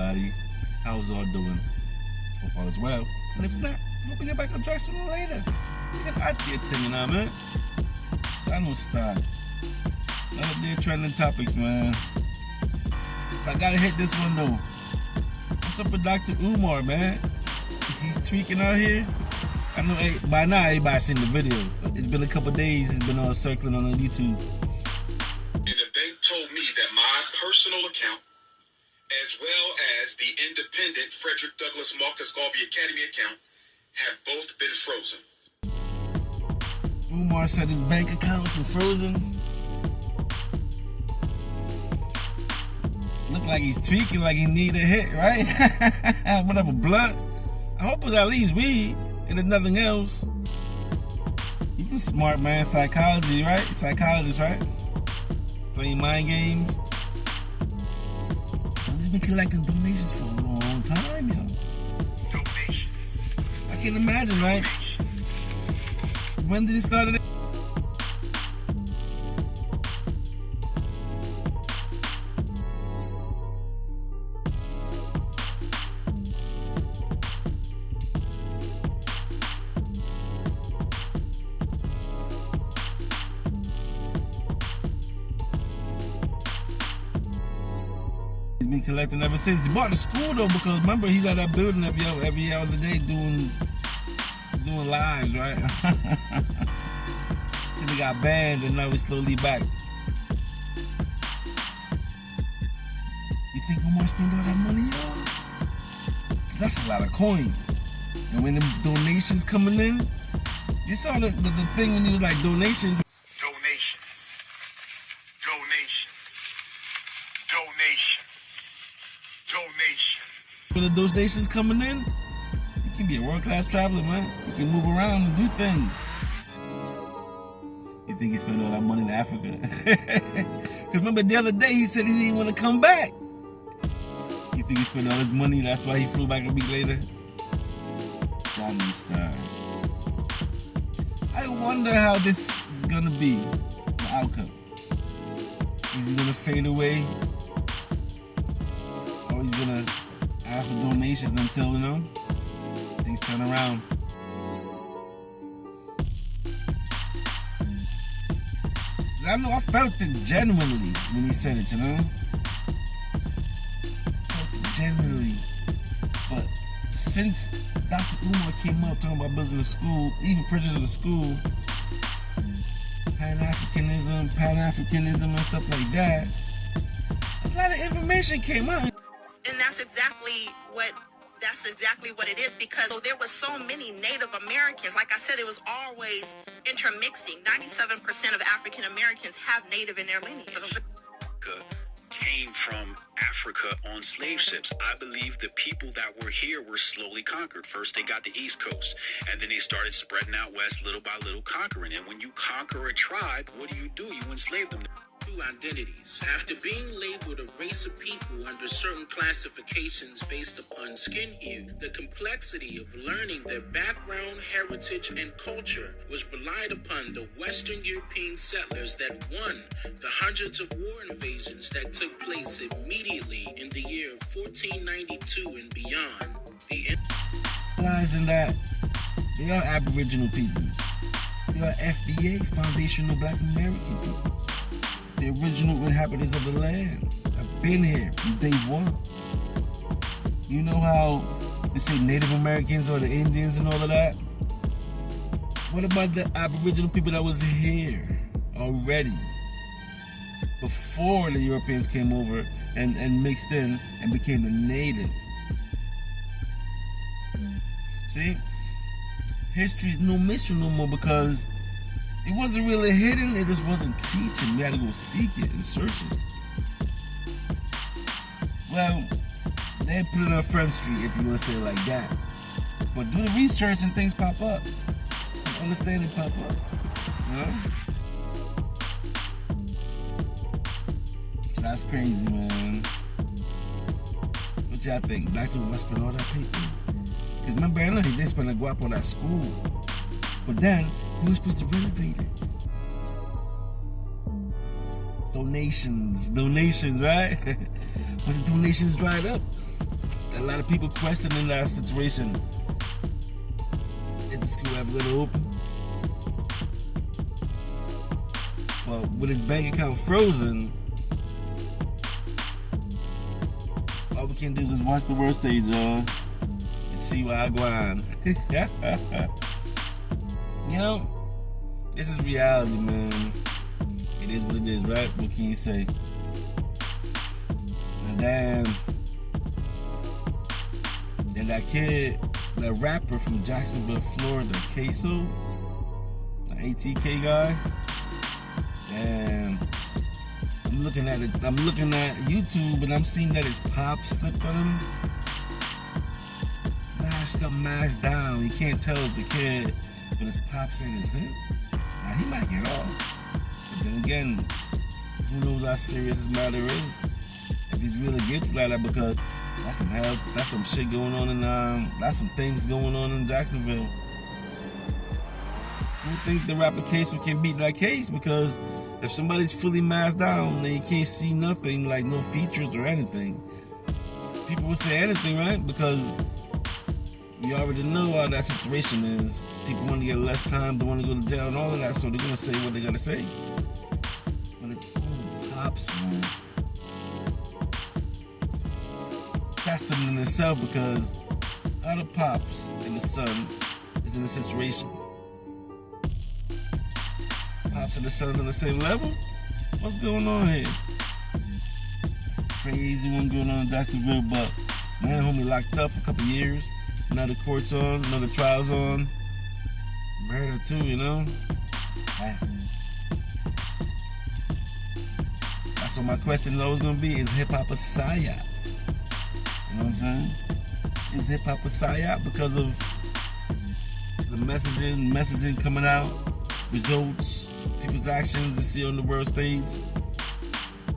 everybody. How's all doing? Hope all is well. And if not, hope we get back on Jacksonville later. See the hot get thing, you know what I mean? I don't start. Another day trending topics, man. I gotta hit this one though. What's up with Dr. Umar, man? He's tweaking out here. I know by now everybody's seen the video. It's been a couple days. It's been circling on YouTube. And the bank told me that my personal account, as well as the independent Frederick Douglass Marcus Garvey Academy account, have both been frozen. Umar said his bank accounts are frozen. Look like he's tweaking, like he need a hit, right? Whatever, blunt. I hope it's at least weed and there's nothing else. He's a smart man, psychology, right? Psychologist, right? Playing mind games. He's been collecting donations for a long time, yo. Donations. I can imagine, right? When did it start? He's been collecting ever since. He bought the school though, because remember he's at that building every hour of the day doing lives, right? Then he got banned and now he's slowly back. You think Umar spent all that money, y'all? That's a lot of coins. And when the donations coming in, you saw the thing when he was like donations. Donations. Donations. Donations. Donations. When the donations coming in, you can be a world-class traveler, man. You can move around and do things. You think he spent all that money in Africa? Because remember the other day he said he didn't want to come back. You think he spent all his money, that's why he flew back a week later? Johnny Star. I wonder how this is going to be, the outcome. Is he going to fade away? Or he's going to ask for donations until, things turn around. I know I felt it genuinely when he said it, I felt it genuinely. But since Dr. Umar came up talking about building a school, even purchasing a school, Pan-Africanism and stuff like that, a lot of information came out. And that's exactly what it is, because there was so many Native Americans. Like I said, it was always intermixing. 97% of African Americans have Native in their lineage. Came from Africa on slave ships. I believe the people that were here were slowly conquered. First they got the East Coast, and then they started spreading out west little by little, conquering. And when you conquer a tribe, what do? You enslave them. Two identities. After being labeled a race of people under certain classifications based upon skin hue, the complexity of learning their background, heritage, and culture was relied upon the Western European settlers that won the hundreds of war invasions that took place immediately in the year 1492 and beyond. Realizing that they are Aboriginal peoples. They are FBA, Foundational Black American people. The original inhabitants of the land. I've been here from day one. You know how they say Native Americans or the Indians and all of that? What about the Aboriginal people that was here already? Before the Europeans came over and mixed in and became the native. See? History is no mystery no more, because it wasn't really hidden, it just wasn't teaching. We had to go seek it and search it. Well, they put it on Front Street, if you want to say it like that. But do the research and things pop up. Some understanding pop up. So that's crazy, man. What y'all think? Black people must spend all that paper? Because remember, I know they spent a guap on that school. But then, he was supposed to renovate it. Donations, right? But the donations dried up. a lot of people questioning that situation. Is the school ever going to open? Well, with his bank account frozen, all we can do is just watch the world stage, y'all, and see where I go on. You know, this is reality, man. It is what it is, right? What can you say? And then that kid, that rapper from Jacksonville, Florida, Queso, the ATK guy. And I'm looking at YouTube, and I'm seeing that his pops flipped on him. Mask up, mask down. You can't tell it's the kid, but his pops saying it's him. Now he might get off. But then again, who knows how serious this matter is? If he's really guilty like that, because that's some hell, that's some shit going on in that's some things going on in Jacksonville. Who think the rapper case can beat that case? Because if somebody's fully masked down, then you can't see nothing, like no features or anything. People will say anything, right? Because we already know how that situation is. People want to get less time, they want to go to jail and all of that, so they're going to say what they got to say. But it's all pops, man. That's something in itself, because how the pops and the son is in a situation. Pops and the son's on the same level? What's going on here? Crazy one going on in Jacksonville, but man, homie locked up for a couple years. Now the court's on, now the trial's on. Murder too, you know? Man. That's what my question is always gonna be, is hip-hop a psyop? You know what I'm saying? Is hip-hop a psyop because of the messaging coming out, results, people's actions you see on the world stage?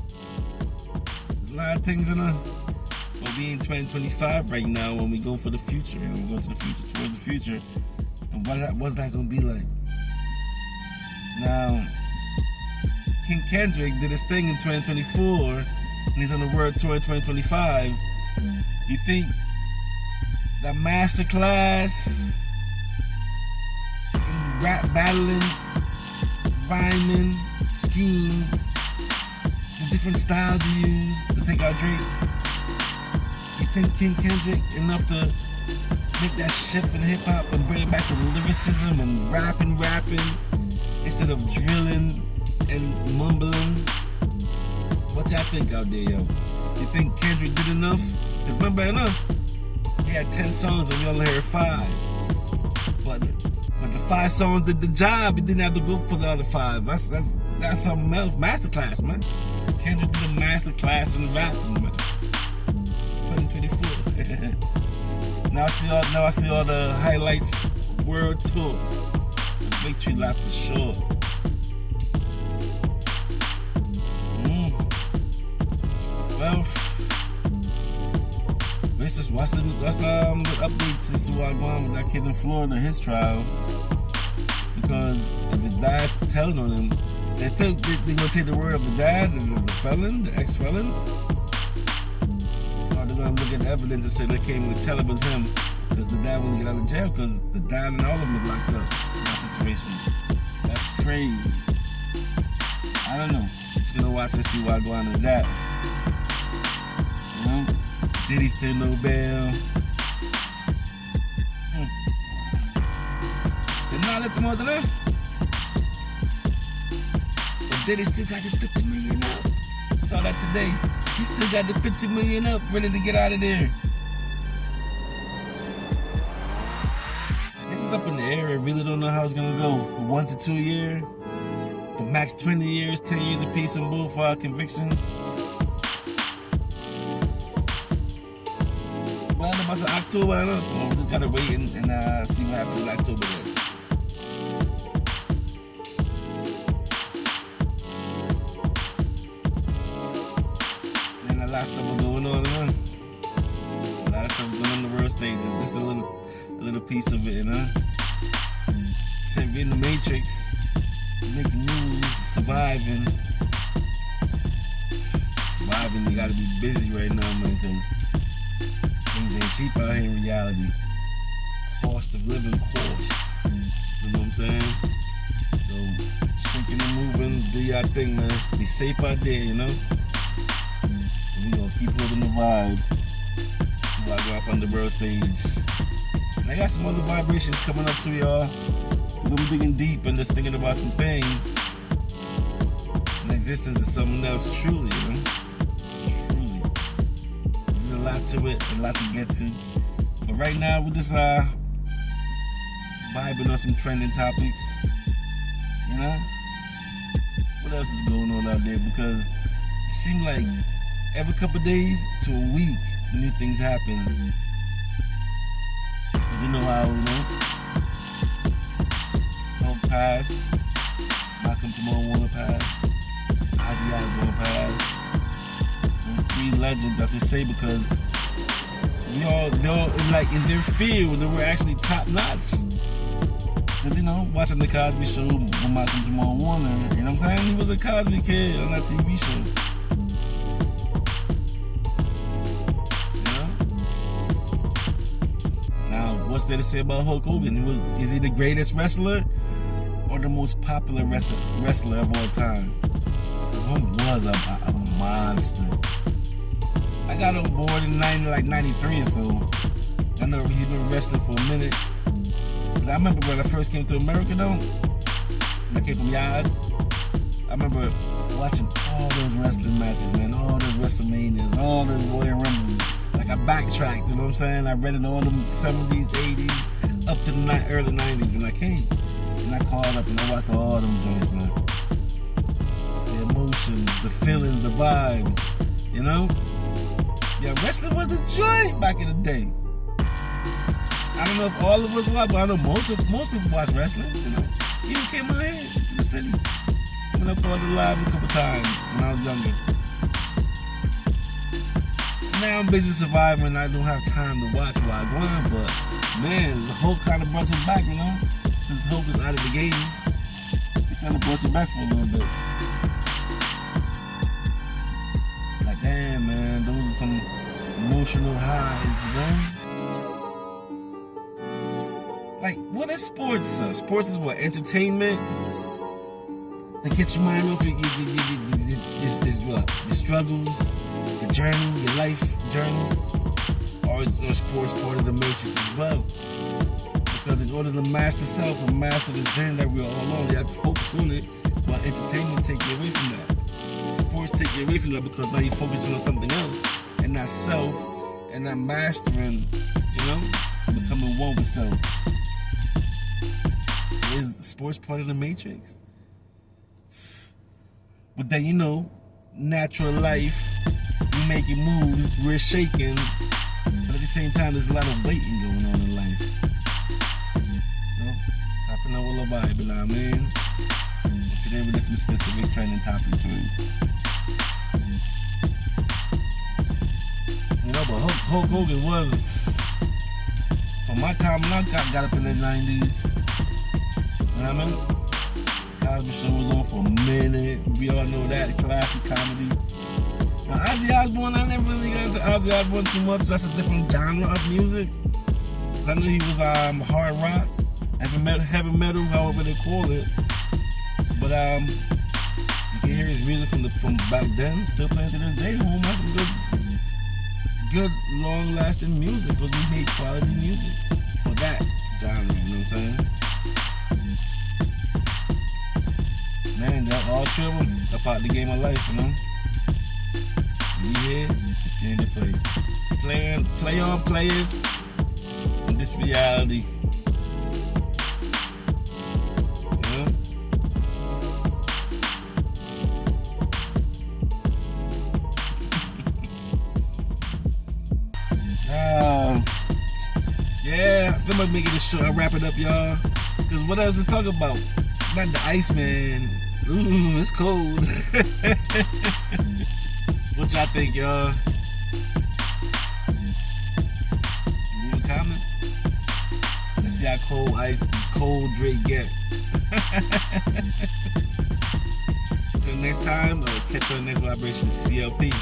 There's a lot of things in well, we in 2025 right now, when we go for the future, and we go to the future, towards the future, and what's that gonna be like? Now, King Kendrick did his thing in 2024, and he's on the world tour in 2025. You think that masterclass in rap battling, rhyming, schemes, the different styles you use to take out Drake, you think King Kendrick enough to make that shift in hip-hop and bring it back to lyricism and rapping instead of drilling and mumbling? What y'all think out there, yo? You think Kendrick did enough? Because remember enough, he had 10 songs and we only heard 5. But the 5 songs did the job. He didn't have to go for the other 5. That's something else. Masterclass, man. Kendrick did a masterclass in rapping, man. 2024. Now I see all the highlights. World tour. The victory lap for sure. Well, let's just watch the updates to see what's going on with that kid in Florida, his trial. Because if his dad's telling on him, they're gonna take the word of the dad, the felon, the ex-felon, or they're gonna look at the evidence and say they came to tell it was him, because the dad wouldn't get out of jail, because the dad and all of them was locked up in that situation. That's crazy. I don't know. Just gonna watch and see what's going on with that. You know? Diddy still no bail. Did not let them order that. But Diddy still got the 50 million up. Saw that today. He still got the 50 million up, ready to get out of there. This is up in the air. I really don't know how it's gonna go. 1 to 2 years. The max 20 years, 10 years apiece on both convictions. Well, about October, I don't know, so we just gotta wait and see what happens in October then. And a lot of stuff going on, man. A lot of stuff going on the world stage. It's just a little piece of it, you know? Shit, be in the Matrix, making news, surviving. You gotta be busy right now, man, because things It ain't cheap out here in reality. Cost of living cost. You know what I'm saying? So, shaking and moving, do your thing, man. Be safe out there, you know? And we gonna keep holding the vibe until I go up on the world stage. And I got some other vibrations coming up to y'all. I'm digging deep and just thinking about some things. And existence is something else, truly, you know? Truly. There's a lot to it, a lot to get to. But right now, we're just vibing on some trending topics. You know? What else is going on out there? Because it seems like every couple of days to a week, new things happen. Because you know how, you know? Hogan passed. Malcolm Jamal Warner passed. Ozzy Osbourne passed. Those three legends, I could say, because they're like in their field, they were actually top notch. Because, you know, watching the Cosby Show with Malcolm Jamal Warner, you know what I'm saying? He was a Cosby kid on that TV show. You know? Now, what's there to say about Hulk Hogan? Is he the greatest wrestler or the most popular wrestler of all time? Hogan was a monster. I got on board in 93 or so. I know he's been wrestling for a minute. But I remember when I first came to America, though, when I came from Yard, I remember watching all those wrestling matches, man, all those WrestleManias, all those Royal Rumbles. Like, I backtracked, you know what I'm saying? I read it all them 70s, 80s, up to the early 90s when I came. And I called up and I watched all them joints, man. The emotions, the feelings, the vibes, you know? Yeah, wrestling was the joy back in the day. I don't know if all of us watch, but I know most people watch wrestling, you know. Even came out here to the city. Coming up on the live a couple times when I was younger. Now I'm busy surviving and I don't have time to watch while I go on, but man, the Hulk kind of brought it back, you know. Since Hulk is out of the game, it kind of brought it back for a little bit. Like, damn, man, those are some emotional highs, you know. Like, what is sports? Sports is what? Entertainment? To get your mind off what? The struggles, the journey, your life journey? Or sports part of the matrix as well? Because in order to master self and master the journey that we're all on, you have to focus on it. But entertainment take you away from that. Sports take you away from that because now you're focusing on something else. And not self, and not mastering, you know? Becoming one with self. Is sports part of the matrix? But then, you know, natural life, we making moves, we're shaking, but at the same time there's a lot of waiting going on in life. So, hopping out with a vibe, you know what I mean? And today with some specific trending topics for you. You know, but Hulk Hogan was, for my time when I got up in the 90s, you know what I mean? Cosby Show was on for a minute. We all know that, classic comedy. Now, Ozzy Osbourne, I never really got into Ozzy Osbourne too much. That's a different genre of music. I knew he was hard rock, heavy metal, however they call it. But you can hear his music from back then, still playing to this day. Home has some good, long-lasting music because he made quality music for that genre. You know what I'm saying? Man, all three of them are part of the game of life, you know? We here, continue to play. Play on players in this reality. You know? Yeah, I feel like making this short. I'll wrap it up, y'all. Because what else to talk about? Not the Iceman. Ooh, it's cold. What y'all think, y'all? Leave a comment. Let's see how cold Drake get. Till next time, catch you on the next vibration. CLP.